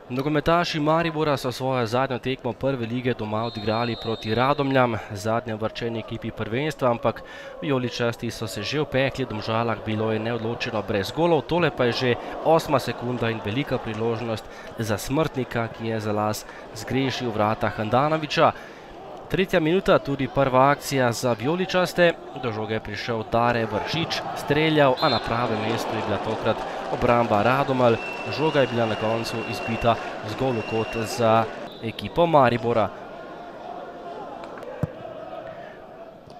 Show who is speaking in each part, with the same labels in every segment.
Speaker 1: Nogometaši Maribora so svojo zadnjo tekmo prve lige doma odigrali proti Radomljam, zadnjem vrčeni ekipi prvenstva, ampak vijoličasti so se že opekli, v Domžalah bilo je neodločeno brez golov, tole pa je že 8. sekunda in velika priložnost za Smrtnika, ki je za las zgrešil vrata Handanovića. 3. minuta, tudi prva akcija za vijoličaste, do žoge je prišel Dare Vršič, streljal, a na pravem mestu je bila tokrat obramba Radomelj, žoga je bila na koncu izbita zgolj v kot za ekipo Maribora.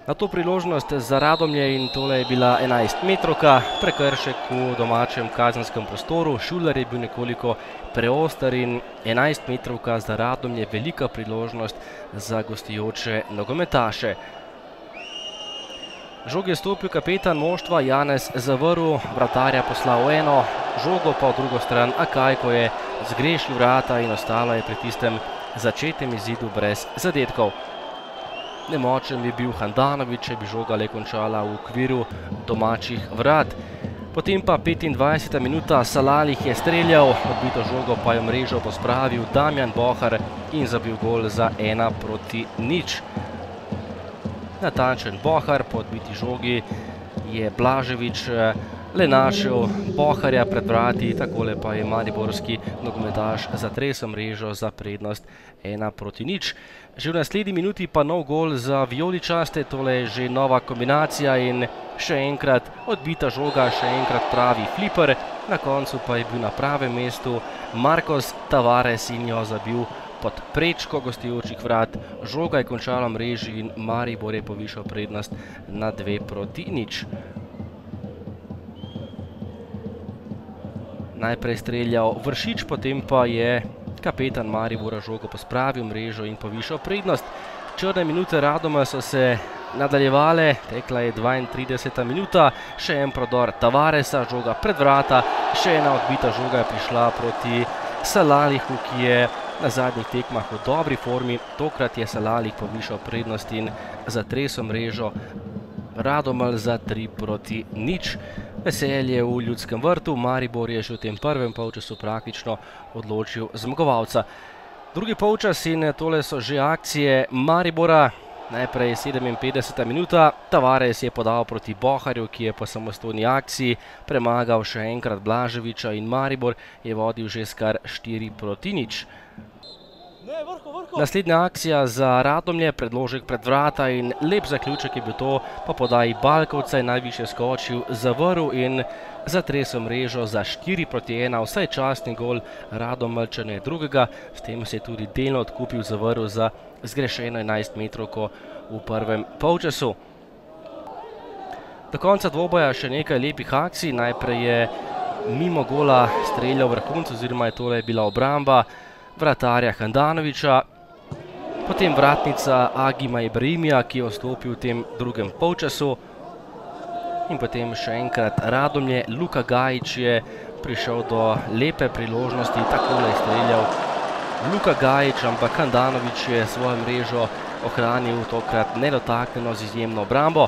Speaker 1: Na to priložnost za Radomlje in tole je bila 11-metrovka, prekršek v domačem kazenskem prostoru, Šuler je bil nekoliko preoster in 11-metrovka za Radomlje, velika priložnost za gostujoče nogometaše. Žog je stopil kapetan moštva Janez Zavrl, vratarja poslal v eno, žogo pa v drugo stran Akajko je zgrešil vrata in ostalo je pri tistem začetnem izidu brez zadetkov. Nemočen bi bil Handanović, če bi žoga le končala v okviru domačih vrat. Potem pa 25. minuta, Salalih je streljal, odbito žogo pa je v mrežo pospravil Damjan Bohar in zabil gol za 1:0. Natančen Bohar, po odbiti žogi je Blažević le našel Boharja pred vrati, takole pa je mariborski nogometaš zatresel mrežo za prednost 1:0. Že v naslednji minuti pa nov gol za vijoličaste, tole je že nova kombinacija in še enkrat odbita žoga, še enkrat pravi fliper, na koncu pa je bil na pravem mestu Marcos Tavares in jo zabil pod prečko gostujočih vrat. Žoga je končala v mreži in Maribor je povišal prednost na 2:0. Najprej streljal Vršič, potem pa je kapetan Maribora žogo pospravil mrežo in povišal prednost. Črne minute Radomelj so se nadaljevale, tekla je 32. minuta, še en prodor Tavaresa, žoga pred vrata, še ena odbita žoga je prišla proti Salalihu, ki je na zadnjih tekmah v dobri formi. Tokrat je Salalih povišal prednost in zatresel mrežo Radomelj za 3:0. Veselje v Ljudskem vrtu, Maribor je že v tem prvem polčasu praktično odločil zmagovalca. Drugi polčas in tole so že akcije Maribora. Najprej 57. minuta, Tavares je podal proti Boharju, ki je po samostojni akciji premagal še enkrat Blaževića in Maribor je vodil že s kar 4:0. Naslednja akcija za Radomlje, predložek pred vrata in lep zaključek je bil to, po podaji Balkovca je najvišje skočil Zavrl in zatresel mrežo za 4:1, vsaj častni gol Radomeljčane drugega, s tem se je tudi delno odkupil Zavrl za zgrešeno 11-metrovko v prvem polčasu. Do konca dvoboja še nekaj lepih akcij, najprej je mimo gola streljal vrhunec, oziroma je tole bila obramba vratarja Handanovića, potem vratnica Agima Ibrahimija, ki je vstopil v tem drugem polčasu, in potem še enkrat Radomlje. Luka Gajić je prišel do lepe priložnosti, takole je streljal Luka Gajić, ampak Handanović je svojo mrežo ohranil tokrat nedotaknjeno z izjemno obrambo.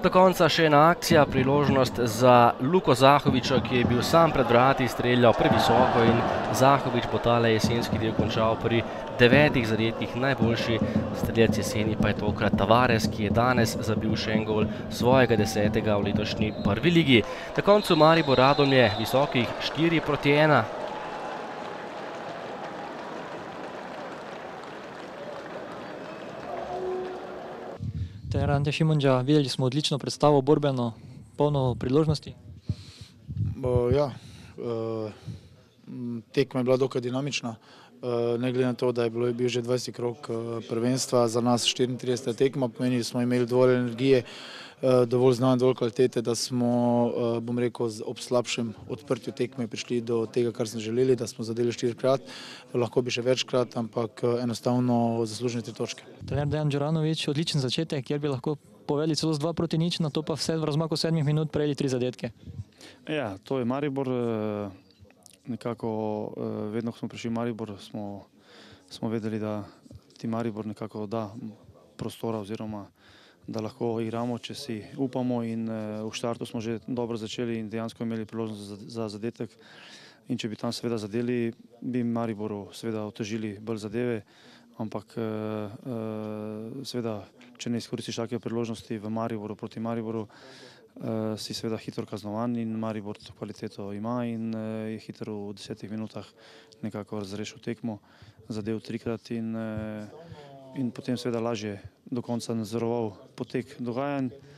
Speaker 1: Do konca še ena akcija, priložnost za Luko Zahovića, ki je bil sam pred vrati, streljal previsoko in Zahović bo tale jesenski del končal pri 9 zadetkih, najboljši strelec jeseni pa je tokrat Tavares, ki je danes zabil še en gol svojega 10. v letošnji prvi ligi. Na koncu Maribor Radomlje visokih 4:1.
Speaker 2: Trener Ante Šimundža, videli smo odlično predstavo, borbeno, polno priložnosti.
Speaker 3: Ja, tekma je bila dokaj dinamična, ne glede na to, da je bil že 20. krog prvenstva, za nas 34. tekma, pomeni, da smo imeli dovolj energije, dovolj znanja, dovolj kvalitete, da smo, bom rekel, ob slabšem odprtju tekme prišli do tega, kar smo želeli, da smo zadeli 4-krat, lahko bi še večkrat, ampak enostavno zaslužene 3 točke.
Speaker 2: Trener Dejan Đuranović, odličen začetek, kjer bi lahko povedali celo z 2:0, na to pa vse v razmaku 7 minut prejeli 3 zadetke.
Speaker 4: Ja, to je Maribor. Nekako vedno, ko smo prišli v Maribor, smo vedeli, da ti Maribor nekako da prostora oziroma da lahko igramo, če si upamo, in v štartu smo že dobro začeli in dejansko imeli priložnost za zadetek in če bi tam seveda zadeli, bi Mariboru seveda otežili bolj zadeve, ampak seveda, če ne izkoristiš take priložnosti v Mariboru proti Mariboru, si seveda hitro kaznovan in Maribor to kvaliteto ima in je hitro v 10 minutah nekako razrešil tekmo, zadev 3-krat in potem seveda lažje do konca nadzoroval potek dogajanj.